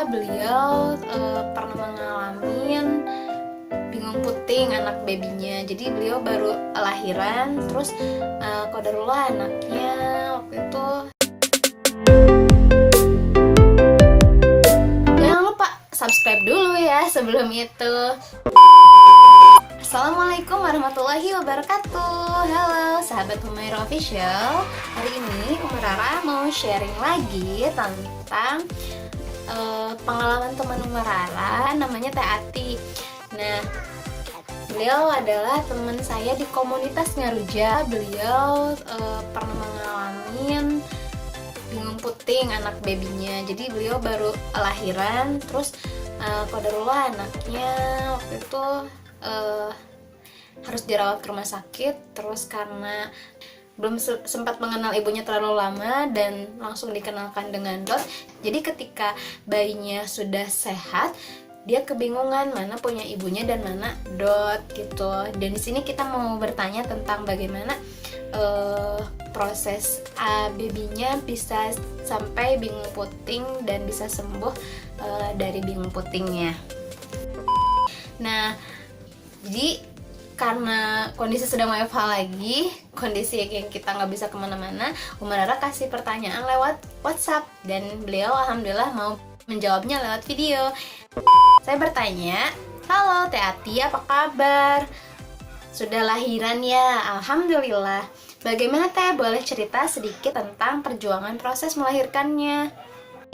beliau pernah mengalami bingung puting anak babynya. Jadi beliau baru lahiran, terus qadarullah anaknya waktu itu. Jangan lupa subscribe dulu ya sebelum itu. Assalamualaikum warahmatullahi wabarakatuh. Halo sahabat Humaira Official. Hari ini Umarara mau sharing lagi tentang pengalaman teman Umarara, namanya Teh Ati. Nah, beliau adalah teman saya di komunitas Ngaruja. Beliau pernah mengalami bingung puting anak babynya. Jadi beliau baru lahiran, terus qadarullah anaknya waktu itu harus dirawat ke rumah sakit. Terus karena belum sempat mengenal ibunya terlalu lama dan langsung dikenalkan dengan Dot, jadi ketika bayinya sudah sehat, dia kebingungan mana punya ibunya dan mana Dot gitu. Dan di sini kita mau bertanya tentang bagaimana proses babynya bisa sampai bingung puting dan bisa sembuh dari bingung putingnya. Nah, jadi karena kondisi sedang WFH lagi, kondisi yang kita nggak bisa kemana-mana, Umarara kasih pertanyaan lewat WhatsApp dan beliau alhamdulillah mau menjawabnya lewat video. Saya bertanya, halo Teh Ati, apa kabar? Sudah lahiran ya? Alhamdulillah. Bagaimana Teh, boleh cerita sedikit tentang perjuangan proses melahirkannya?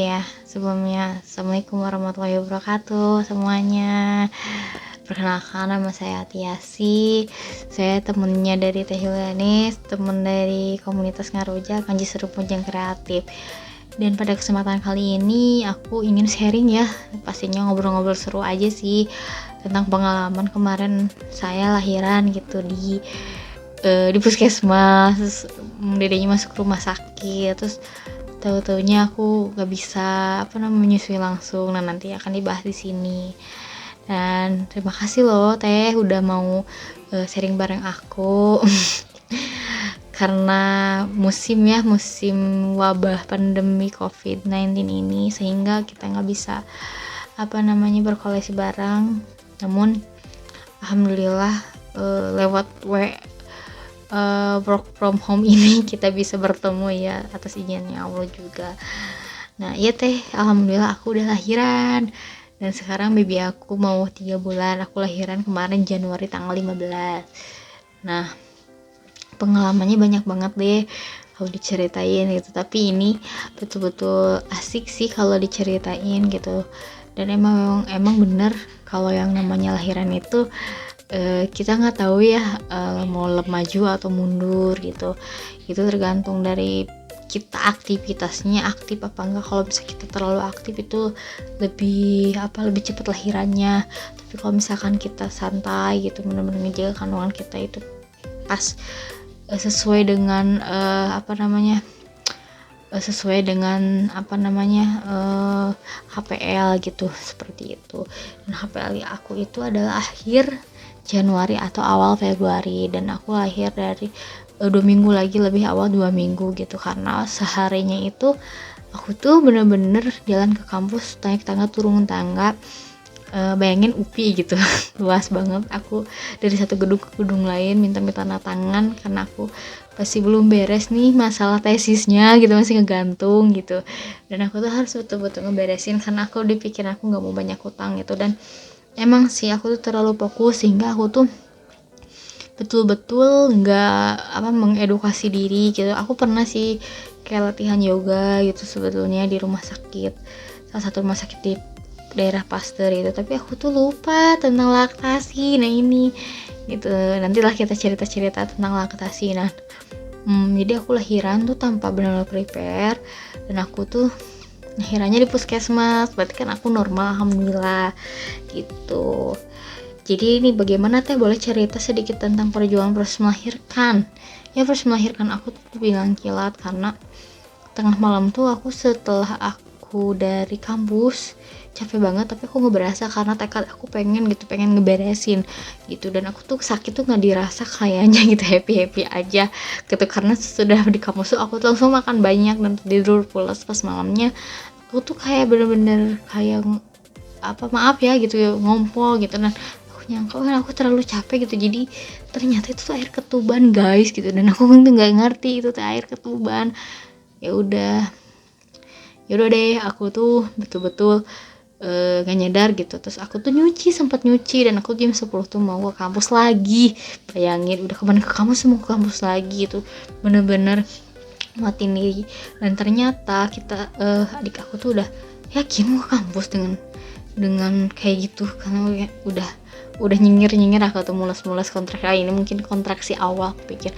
Ya, sebelumnya Assalamualaikum warahmatullahi wabarakatuh semuanya. Perkenalkan, nama saya Atiasi. Saya temennya dari Teh Yulianis, temen dari komunitas Ngaruja Kanji Seru Pujang Kreatif. Dan pada kesempatan kali ini aku ingin sharing ya, pastinya ngobrol-ngobrol seru aja sih tentang pengalaman kemarin saya lahiran gitu di puskesmas. Terus dedenya masuk rumah sakit, terus tahu-taunya aku nggak bisa menyusui langsung. Nah, nanti akan dibahas di sini. Dan terima kasih loh Teh udah mau sharing bareng aku. Karena musim wabah pandemi COVID-19 ini, sehingga kita nggak bisa berkoleksi barang. Namun alhamdulillah lewat work from home ini kita bisa bertemu ya, atas izinnya Allah juga. Nah iya Teh, alhamdulillah aku udah lahiran. Dan sekarang baby aku mau 3 bulan. Aku lahiran kemarin Januari tanggal 15. Nah, pengalamannya banyak banget deh kalau diceritain gitu. Tapi ini betul-betul asik sih kalau diceritain gitu. Dan emang bener kalau yang namanya lahiran itu kita nggak tahu ya mau maju atau mundur gitu. Itu tergantung dari kita aktivitasnya aktif apa enggak. Kalau misalnya kita terlalu aktif itu lebih cepat lahirannya. Tapi kalau misalkan kita santai gitu, benar-benar ngejaga kandungan kita itu pas sesuai dengan HPL gitu, seperti itu. Dan HPL aku itu adalah akhir Januari atau awal Februari, dan aku lahir dari 2 minggu lagi, lebih awal 2 minggu gitu. Karena seharinya itu aku tuh bener-bener jalan ke kampus, naik tangga turun tangga, bayangin UPI gitu. Luas banget. Aku dari satu gedung ke gedung lain minta tanda tangan karena aku pasti belum beres nih masalah tesisnya gitu, masih ngegantung gitu. Dan aku tuh harus betul-betul ngeberesin karena aku dipikir aku nggak mau banyak utang gitu. Dan emang sih aku tuh terlalu fokus sehingga aku tuh betul-betul nggak mengedukasi diri gitu. Aku pernah sih kayak latihan yoga gitu sebetulnya di rumah sakit, salah satu rumah sakit di daerah Pasteur gitu, tapi aku tuh lupa tentang laktasi. Nah ini gitu, nantilah kita cerita-cerita tentang laktasi. Nah jadi aku lahiran tuh tanpa benar-benar prepare, dan aku tuh lahirannya di puskesmas, berarti kan aku normal alhamdulillah gitu. Jadi ini bagaimana Teh, boleh cerita sedikit tentang perjuangan proses melahirkan? Ya, proses melahirkan aku tuh bilang kilat karena tengah malam tuh setelah aku dari kampus capek banget, tapi aku nggak berasa karena tekad aku pengen ngeberesin gitu. Dan aku tuh sakit tuh nggak dirasa kayaknya gitu, happy aja gitu. Karena sudah di kampus tuh aku tuh langsung makan banyak dan tidur pulas. Pas malamnya aku aku tuh kayak bener-bener kayak maaf ya gitu ya, ngompol gitu. Dan aku nyangka kan aku terlalu capek gitu, jadi ternyata itu tuh air ketuban guys gitu. Dan aku tuh nggak ngerti itu tuh air ketuban. Ya udah deh, aku tuh betul-betul gak nyadar gitu. Terus aku tuh sempat nyuci, dan aku jam 10 tuh mau ke kampus lagi. Bayangin, udah kemarin ke kampus, mau ke kampus lagi itu bener-bener matiin diri. Dan ternyata adik aku tuh udah yakin mau ke kampus dengan kayak gitu, karena udah nyinyir aku tuh mules kontrak ini mungkin kontraksi awal. Aku pikir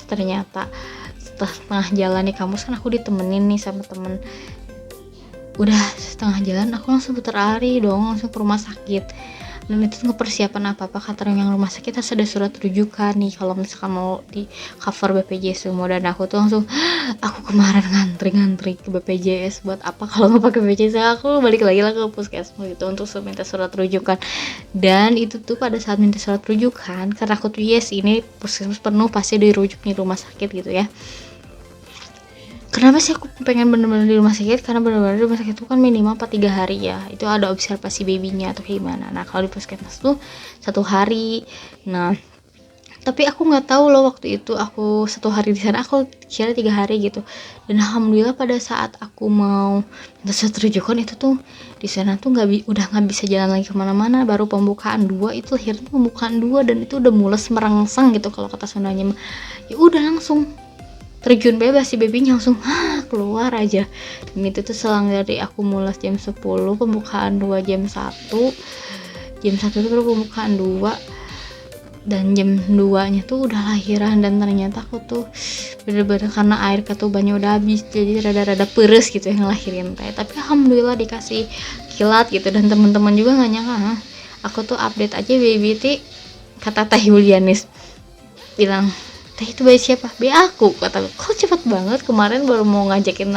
ternyata setelah setengah jalan di kampus kan aku ditemenin nih sama temen. Udah setengah jalan aku langsung putar lari dong, langsung ke rumah sakit. Dan itu nggak persiapan apa-apa, kata yang rumah sakit harus ada surat rujukan nih kalau misalkan mau di cover BPJS semua. Dan aku tuh langsung, aku kemarin ngantri ke BPJS buat apa kalau nggak pakai BPJS, aku balik lagi lah ke puskesmas gitu untuk minta surat rujukan. Dan itu tuh pada saat minta surat rujukan, karena aku tuh ini puskesmas penuh, pasti dirujuk di rumah sakit gitu ya. Kenapa sih aku pengen bener-bener di rumah sakit? Karena bener-bener di rumah sakit itu kan minimal 4-3 hari ya. Itu ada observasi babynya atau gimana. Nah kalau di puskesmas tuh 1 hari. Nah tapi aku nggak tahu loh, waktu itu aku 1 hari di sana, aku kira 3 hari gitu. Dan alhamdulillah pada saat aku mau minta surat rujukan itu tuh di sana tuh udah nggak bisa jalan lagi kemana-mana. Baru pembukaan 2 itu, akhirnya pembukaan 2 dan itu udah mules merangsang gitu kalau kata Sundanya. Ya udah langsung terjun bebas, si babynya langsung keluar aja. Dan itu tuh selang dari aku mules jam 10, pembukaan 2 jam 1 itu baru pembukaan 2, dan jam 2 nya tuh udah lahiran. Dan ternyata aku tuh bener-bener karena air ketubannya udah habis, jadi rada-rada peres gitu yang ngelahirin teh. Tapi alhamdulillah dikasih kilat gitu, dan teman-teman juga nggak nyangka. Aku tuh update aja baby kata Teh Yulianis bilang, Teh itu bayi siapa? Bayi aku. Kata kok cepet banget, kemarin baru mau ngajakin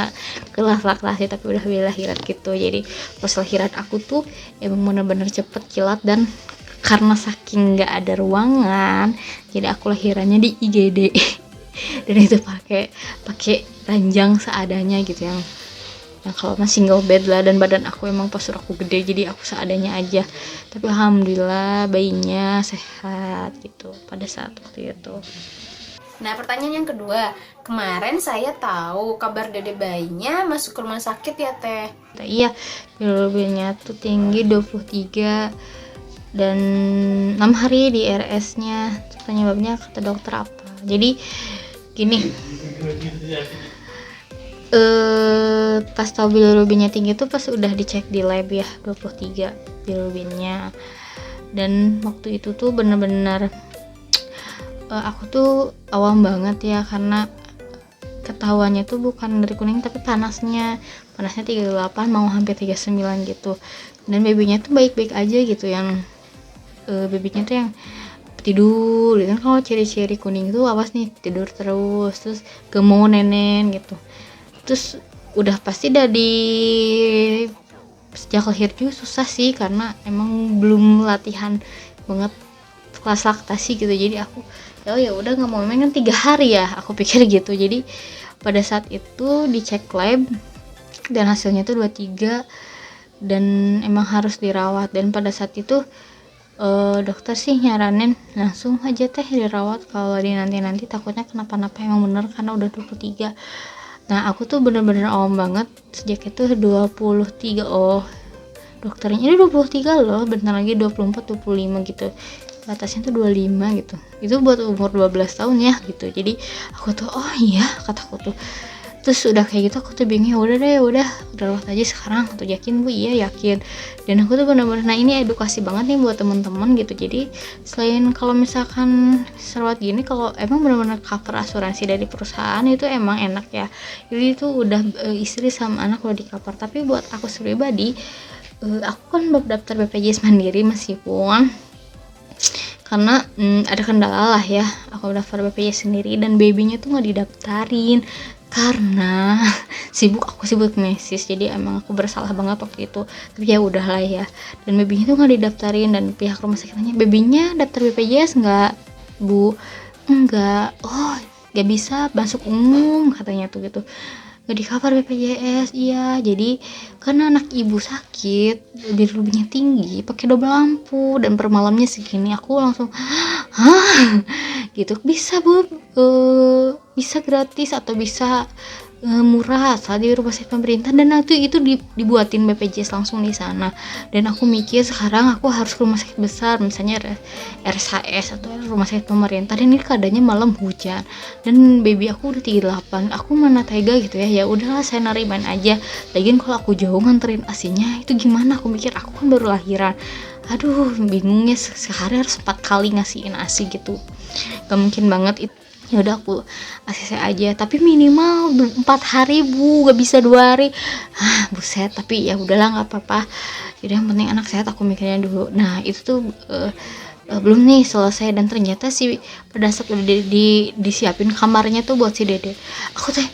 kelas laktasi tapi udah bayi lahiran gitu. Jadi pas lahiran aku tuh emang bener-bener cepet kilat, dan karena saking nggak ada ruangan jadi aku lahirannya di IGD. Dan itu pakai ranjang seadanya gitu, yang kalau masih single bed lah. Dan badan aku emang postur aku gede, jadi aku seadanya aja. Tapi alhamdulillah bayinya sehat gitu pada saat waktu itu. Nah, pertanyaan yang kedua, kemarin saya tahu kabar dede bayinya masuk ke rumah sakit ya Teh? Iya, bilirubinnya tuh tinggi 23 dan 6 hari di RS-nya. Penyebabnya kata dokter apa? Jadi gini, pas tahu bilirubinnya tinggi tuh pas udah dicek di lab ya, 23 bilirubinnya. Dan waktu itu tuh bener-bener aku tuh awam banget ya, karena ketahuannya tuh bukan dari kuning tapi panasnya 38 mau hampir 39 gitu. Dan babynya tuh baik-baik aja gitu, yang babynya tuh yang tidur gitu kan. Kalau ciri-ciri kuning itu awas nih, tidur terus gak mau nenen gitu. Terus udah pasti dari sejak lahir juga susah sih, karena emang belum latihan banget kelas laktasi gitu. Jadi aku ya udah nggak mau main kan 3 hari ya, aku pikir gitu. Jadi pada saat itu dicek lab dan hasilnya tuh 23 dan emang harus dirawat. Dan pada saat itu dokter sih nyaranin langsung aja Teh dirawat, kalau di nanti takutnya kenapa-napa. Emang bener karena udah 23. Nah aku tuh bener-bener awam banget sejak itu 23. Oh dokternya ini 23 loh, bentar lagi 24 25 gitu, batasnya tuh 25 gitu. Itu buat umur 12 tahun ya gitu. Jadi aku tuh oh iya, kataku tuh. Terus udah kayak gitu aku tuh bingung, udah rawat aja sekarang. Tuh yakin Bu? Iya yakin. Dan aku tuh bener-bener, nah ini edukasi banget nih buat teman-teman gitu. Jadi selain kalau misalkan rawat gini, kalau emang bener-bener cover asuransi dari perusahaan itu emang enak ya. Jadi itu udah istri sama anak udah di cover. Tapi buat aku pribadi, aku kan daftar BPJS Mandiri meskipun karena ada kendala lah ya, aku daftar BPJS sendiri dan babynya tuh nggak didaftarin karena aku sibuk mesis. Jadi emang aku bersalah banget waktu itu, tapi ya udahlah ya. Dan babynya tuh nggak didaftarin, dan pihak rumah sakit nanya, babynya daftar BPJS nggak Bu? Enggak. Oh nggak bisa masuk umum katanya tuh gitu. nggak di cover BPJS. Iya, jadi karena anak ibu sakit, bilirubinnya tinggi, pakai double lampu dan per malamnya segini. Aku langsung hah gitu. Bisa bu, bisa gratis atau bisa murah asal di rumah sakit pemerintah, dan itu dibuatin BPJS langsung di sana. Dan aku mikir sekarang aku harus ke rumah sakit besar, misalnya RSHS atau rumah sakit pemerintah, dan ini keadaannya malam hujan dan baby aku udah 38. Aku mana tega gitu ya udahlah saya nariman aja. Lagian kalau aku jauh nganterin asinya itu gimana, aku mikir aku kan baru lahiran. Aduh bingungnya, sehari harus 4 kali ngasihin asi gitu, gak mungkin banget itu. Ya udah aku ACC aja, tapi minimal 4 hari bu, gak bisa 2 hari. Buset, tapi ya udahlah nggak apa-apa. Jadi yang penting anak sehat, aku mikirnya dulu. Nah itu tuh belum nih selesai, dan ternyata sih pada saat udah disiapin kamarnya tuh buat si Dede, aku tuh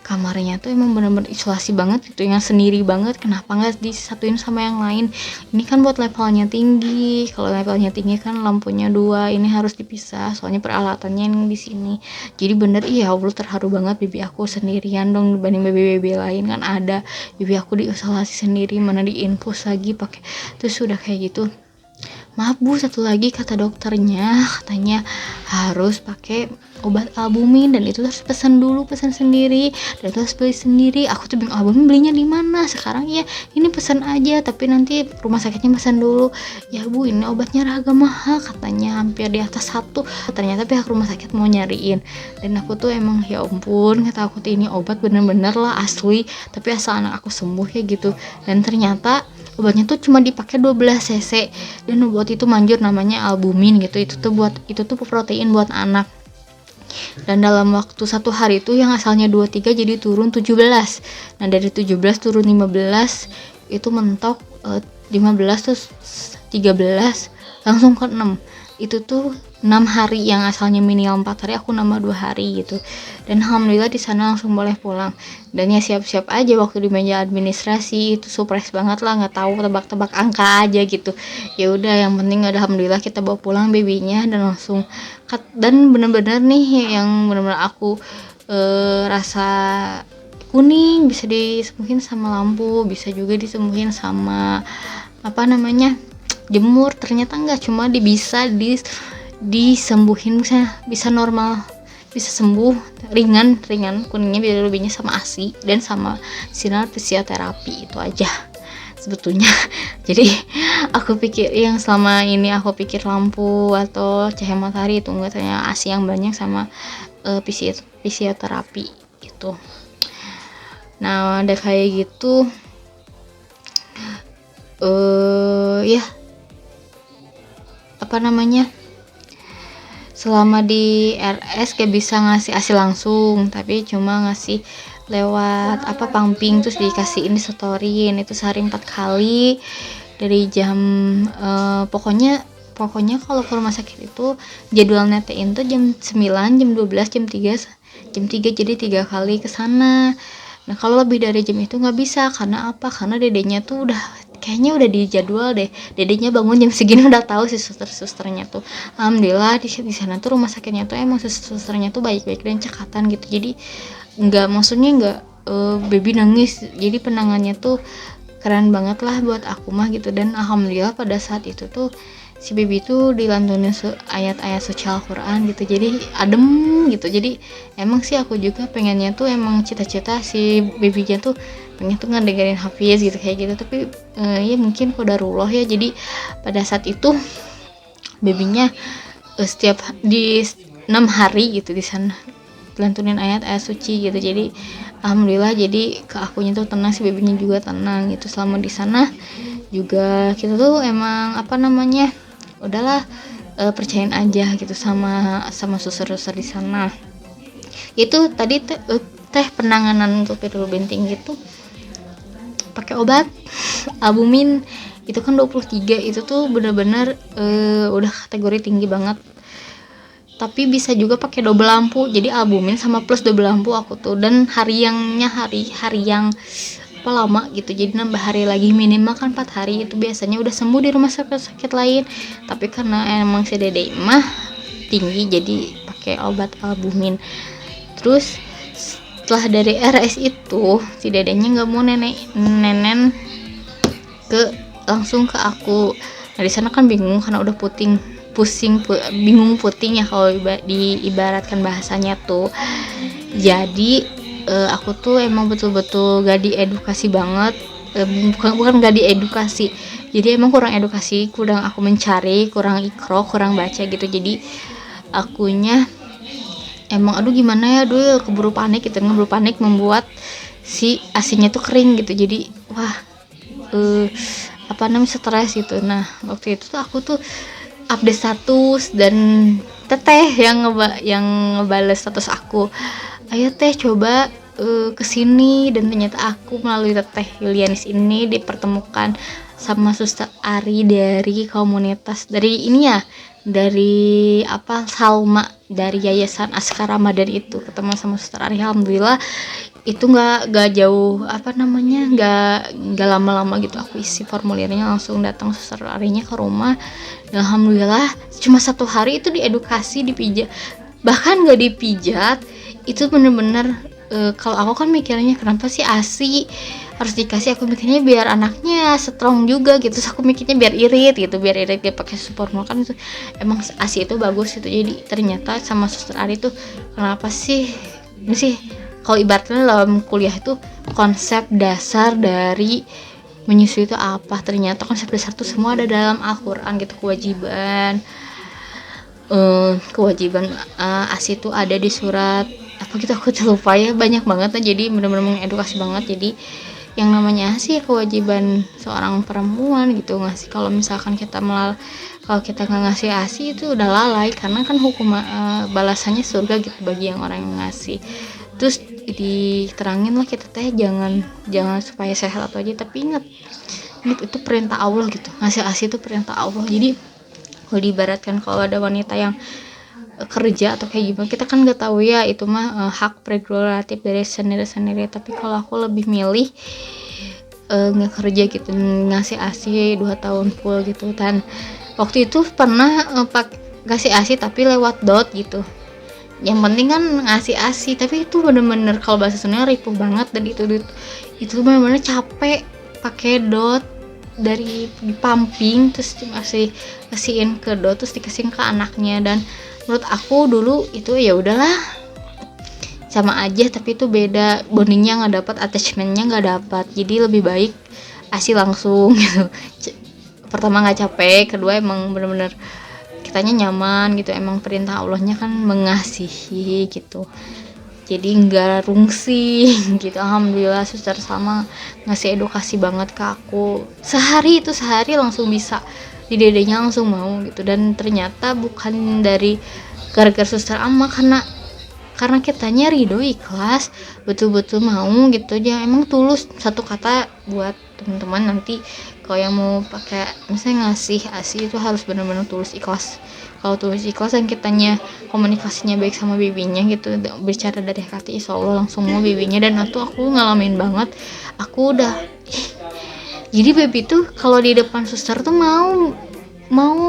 kamarnya tuh emang bener-bener isolasi banget gitu, yang sendiri banget. Kenapa nggak disatuin sama yang lain? Ini kan buat levelnya tinggi. Kalau levelnya tinggi kan lampunya 2, ini harus dipisah soalnya peralatannya yang di sini. Jadi bener, iya Allah terharu banget, bibi aku sendirian dong dibanding baby lain kan ada. Bibi aku diisolasi sendiri, mana diinfus lagi pakai. Terus udah kayak gitu, maaf bu, satu lagi kata dokternya, katanya harus pakai obat albumin, dan itu harus pesan sendiri, dan itu harus beli sendiri. Aku tuh bingung, albumin belinya di mana sekarang? Ya ini pesan aja, tapi nanti rumah sakitnya pesan dulu. Ya bu, ini obatnya agak mahal, katanya hampir di atas 1. Ternyata pihak rumah sakit mau nyariin, dan aku tuh emang ya ampun, kata aku tuh ini obat bener-bener lah asli, tapi asal anak aku sembuh ya gitu. Dan ternyata obatnya tuh cuma dipakai 12 cc, dan obat itu manjur namanya albumin gitu. Itu tuh protein buat anak. Dan dalam waktu 1 hari itu yang asalnya 23 jadi turun 17. Nah dari 17 turun 15, itu mentok 15 terus 13 langsung ke 6. Itu tuh 6 hari, yang asalnya minimal 4 hari aku nambah 2 hari gitu. Dan alhamdulillah di sana langsung boleh pulang. Dan ya siap-siap aja waktu di meja administrasi itu surprise banget lah, nggak tahu, tebak-tebak angka aja gitu. Ya udah yang penting alhamdulillah kita bawa pulang babynya, dan langsung dan bener-bener nih yang bener-bener aku rasa kuning bisa disembuhin sama lampu, bisa juga disembuhin sama apa namanya jemur. Ternyata enggak, cuma disembuhin, bisa normal, bisa sembuh ringan kuningnya, bilirubinnya sama ASI dan sama sinar fisioterapi. Itu aja sebetulnya. Jadi aku pikir yang selama ini aku pikir lampu atau cahaya matahari itu enggak, ternyata ASI yang banyak sama fisioterapi gitu. Nah udah kayak gitu ya apa namanya, selama di RS gak bisa ngasih ASI langsung, tapi cuma ngasih lewat pumping, terus dikasihin disetorin. Itu sehari 4 kali dari jam pokoknya kalau ke rumah sakit itu jadwal netein tuh jam 9, jam 12, jam 3, jadi 3 kali ke sana. Nah kalau lebih dari jam itu nggak bisa, karena karena dedenya tuh kayaknya udah dijadwal deh, dedenya bangun jam segini udah tahu si susternya tuh. Alhamdulillah di sana tuh rumah sakitnya tuh emang susternya tuh baik-baik dan cekatan gitu. Jadi nggak baby nangis, jadi penangannya tuh keren banget lah buat aku mah gitu. Dan alhamdulillah pada saat itu tuh si baby tuh dilantunin ayat-ayat suci Al-Quran gitu, jadi adem gitu. Jadi emang sih aku juga pengennya tuh, emang cita-cita si babynya tuh pengen tuh ngedengerin Hafiz gitu kayak gitu. Tapi ya mungkin qadarullah ya. Jadi pada saat itu babynya setiap di 6 hari gitu di sana dilantunin ayat-ayat suci gitu. Jadi alhamdulillah, jadi ke akunya tuh tenang, si babynya juga tenang gitu. Selama di sana juga kita tuh emang udahlah percayain aja gitu sama suster-suster di sana. Itu tadi teh penanganan untuk bilirubin tinggi tuh pakai obat albumin itu kan 23, itu tuh bener-bener udah kategori tinggi banget. Tapi bisa juga pakai double lampu, jadi albumin sama plus double lampu aku tuh. Dan hari yang lama gitu, jadi nambah hari lagi, minimal kan 4 hari itu biasanya udah sembuh di rumah sakit lain. Tapi karena emang si dede mah tinggi, jadi pakai obat albumin. Terus setelah dari RS itu si dedenya nggak mau nenen langsung ke aku. Nah di sana kan bingung karena udah bingung puting ya kalau diibaratkan bahasanya tuh. Jadi aku tuh emang betul-betul gak diedukasi banget, bukan gak diedukasi, jadi emang kurang edukasi, kurang aku mencari, kurang ikro, kurang baca gitu. Jadi akunya emang gimana ya, keburu panik membuat si asinya tuh kering gitu. Jadi wah, stres gitu. Nah waktu itu tuh aku tuh update status dan teteh yang ngebales status aku, ayo teh coba kesini. Dan ternyata aku melalui teteh Yulianis ini dipertemukan sama Suster Ari dari komunitas dari ini ya, dari Salma, dari Yayasan Askar Ramadan itu. Ketemu sama Suster Ari, alhamdulillah itu nggak jauh nggak lama-lama gitu. Aku isi formulirnya, langsung datang Suster Arinya ke rumah. Dan alhamdulillah cuma 1 hari itu diedukasi, dipijat, bahkan nggak dipijat. Itu bener-bener kalau aku kan mikirnya kenapa sih ASI harus dikasih, aku mikirnya biar anaknya strong juga gitu. Terus aku mikirnya biar irit dia pakai support kan. Itu emang ASI itu bagus gitu. Jadi ternyata sama Suster Ari tuh kenapa sih ini sih, kalau ibaratnya dalam kuliah itu konsep dasar dari menyusui itu apa, ternyata konsep dasar itu semua ada dalam Al-Quran gitu. Kewajiban ASI itu ada di surat apa gitu, aku lupa ya, banyak banget. Jadi benar-benar mengedukasi banget. Jadi yang namanya ASI ya kewajiban seorang perempuan gitu ngasih. Kalau misalkan kalau kita nggak ngasih ASI itu udah lalai, karena kan hukum balasannya surga gitu bagi yang orang yang ngasih. Terus diterangin lah kita teh jangan supaya sehat atau aja, tapi ingat itu perintah Allah gitu. Ngasih ASI itu perintah Allah. Jadi kalau diibaratkan kalau ada wanita yang kerja atau kayak gimana, kita kan nggak tahu ya, itu mah hak prerogatif dari sendiri. Tapi kalau aku lebih milih nggak kerja gitu, ngasih ASI 2 tahun full gitu. Dan waktu itu pernah ngasih ASI tapi lewat dot gitu. Yang penting kan ngasih ASI, tapi itu bener-bener kalau bahasa Sunda ripuh banget. Dan itu bener-bener capek pakai dot dari pumping, terus kasihin ke dot, terus dikasihin ke anaknya. Dan menurut aku dulu itu ya udahlah sama aja, tapi itu beda, bondingnya nggak dapat, attachmentnya nggak dapat. Jadi lebih baik ASI langsung gitu. Pertama nggak capek, kedua emang bener-bener kitanya nyaman gitu. Emang perintah Allahnya kan mengasihi gitu, jadi nggak rungsing gitu. Alhamdulillah Suster Salma ngasih edukasi banget ke aku. Sehari langsung bisa, di dedenya langsung mau gitu. Dan ternyata bukan dari gara-gara Suster Amma, karena kitanya ridho, ikhlas, betul-betul mau gitu aja. Emang tulus. Satu kata buat teman-teman nanti kalau yang mau pakai misalnya ngasih ASI itu harus benar-benar tulus, ikhlas. Kalau tulus ikhlas dan kitanya komunikasinya baik sama bibinya gitu, bicara dari hati, insya Allah langsung mau bibinya. Dan itu aku ngalamin banget. Aku udah jadi baby tuh kalau di depan suster tuh mau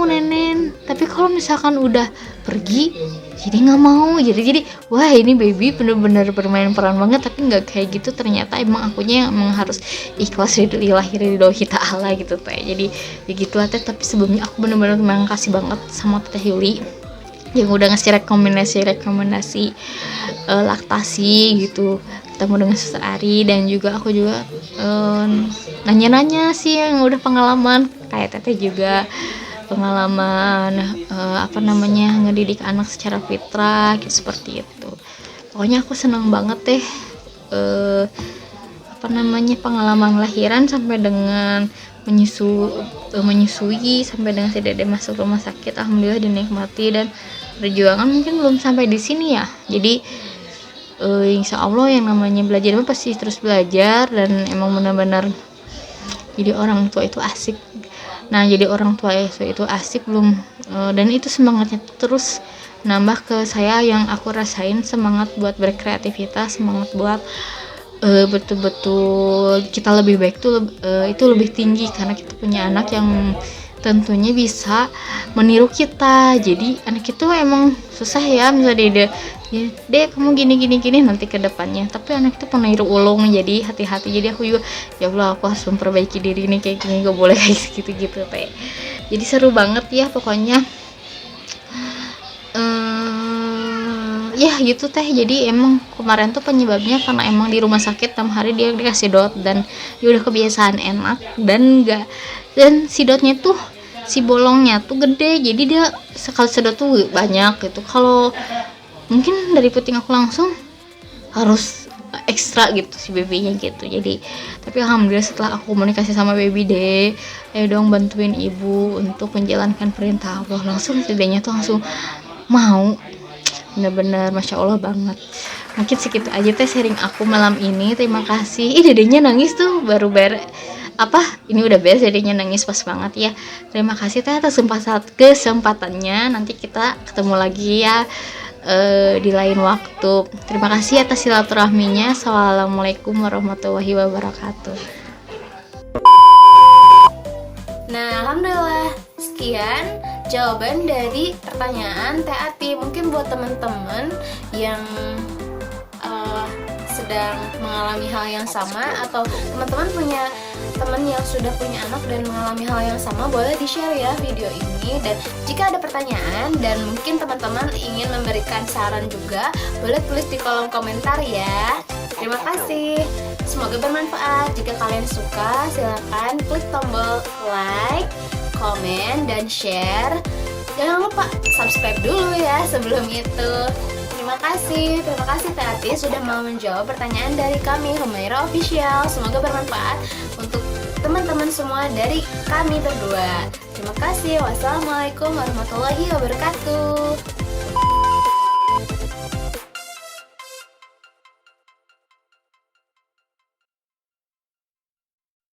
nenen, tapi kalau misalkan udah pergi jadi nggak mau. Jadi wah ini baby bener-bener bermain peran banget, tapi nggak kayak gitu. Ternyata emang akunya emang harus ikhlas ridhohi ta'ala gitu teh. Jadi ya gitulah teh. Tapi sebelumnya aku bener-bener makasih banget sama Teh Yuli yang udah ngasih rekomendasi laktasi gitu, ketemu dengan Suster Ari. Dan juga aku juga nanya-nanya sih yang udah pengalaman, kayak Teteh juga pengalaman ngedidik anak secara fitrah gitu, seperti itu. Pokoknya aku senang banget deh pengalaman lahiran sampai dengan menyusui sampai dengan si Dede masuk rumah sakit. Alhamdulillah dinikmati. Dan perjuangan mungkin belum sampai di sini ya. Jadi insya Allah yang namanya belajar pasti terus belajar. Dan emang benar-benar jadi orang tua itu asik. Nah jadi orang tua itu asik belum, dan itu semangatnya terus nambah ke saya. Yang aku rasain semangat buat berkreativitas, semangat buat betul-betul kita lebih baik tuh itu lebih tinggi, karena kita punya anak yang tentunya bisa meniru kita. Jadi anak itu emang susah ya, misalnya dek kamu gini nanti ke depannya, tapi anak itu peniru ulung, jadi hati-hati. Jadi aku juga ya Allah, aku harus memperbaiki diri ini kayak gini, gak boleh kayak gitu teh. Jadi seru banget ya pokoknya. Ya gitu teh. Jadi emang kemarin tuh penyebabnya karena emang di rumah sakit 6 hari dia dikasih dot, dan dia udah kebiasaan enak dan si dotnya tuh, si bolongnya tuh gede, jadi dia sekali sedot tuh banyak gitu. Kalau mungkin dari puting aku langsung harus ekstra gitu si babynya gitu. Jadi tapi alhamdulillah setelah aku komunikasi sama baby deh, ayo dong bantuin ibu untuk menjalankan perintah Allah, langsung dedenya tuh langsung mau. Bener-bener Masya Allah banget. Mungkin segitu aja teh sharing aku malam ini. Terima kasih. Dedenya nangis tuh baru ini udah beres, dedenya nangis pas banget ya. Terima kasih teh atas kesempatannya. Nanti kita ketemu lagi ya di lain waktu. Terima kasih atas silaturahminya. Assalamualaikum warahmatullahi wabarakatuh. Nah, alhamdulillah sekian jawaban dari pertanyaan Teh Ati. Mungkin buat teman-teman yang sedang mengalami hal yang sama, atau teman-teman punya teman yang sudah punya anak dan mengalami hal yang sama, boleh di-share ya video ini. Dan jika ada pertanyaan dan mungkin teman-teman ingin memberikan saran juga, boleh tulis di kolom komentar ya. Terima kasih. Semoga bermanfaat. Jika kalian suka, silakan klik tombol like, komen, dan share. Jangan lupa subscribe dulu ya sebelum itu. Terima kasih Teh Ati sudah mau menjawab pertanyaan dari kami Humaira Official. Semoga bermanfaat untuk teman-teman semua dari kami berdua. Terima kasih. Wassalamualaikum warahmatullahi wabarakatuh.